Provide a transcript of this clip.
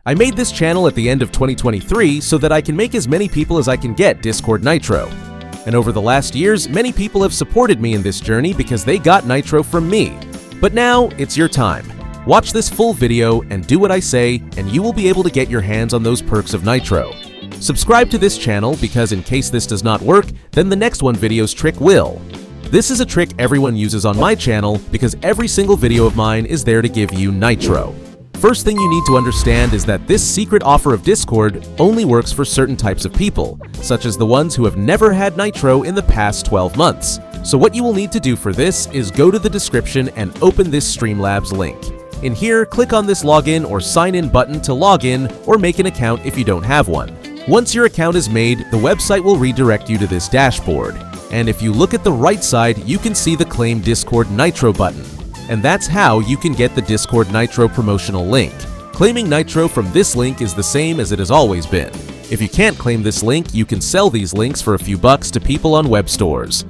I made this channel at the end of 2023 so that I can make as many people as I can get Discord Nitro. And over the last years, many people have supported me in this journey because they got Nitro from me. But now, it's your time. Watch this full video and do what I say, and you will be able to get your hands on those perks of Nitro. Subscribe to this channel because in case this does not work, then the next one video's trick will. This is a trick everyone uses on my channel because every single video of mine is there to give you Nitro. First thing you need to understand is that this secret offer of Discord only works for certain types of people, such as the ones who have never had Nitro in the past 12 months. So what you will need to do for this is go to the description and open this Streamlabs link. In here, click on this login or sign in button to log in or make an account if you don't have one. Once your account is made, the website will redirect you to this dashboard. And if you look at the right side, you can see the Claim Discord Nitro button. And that's how you can get the Discord Nitro promotional link. Claiming Nitro from this link is the same as it has always been. If you can't claim this link, you can sell these links for a few bucks to people on web stores.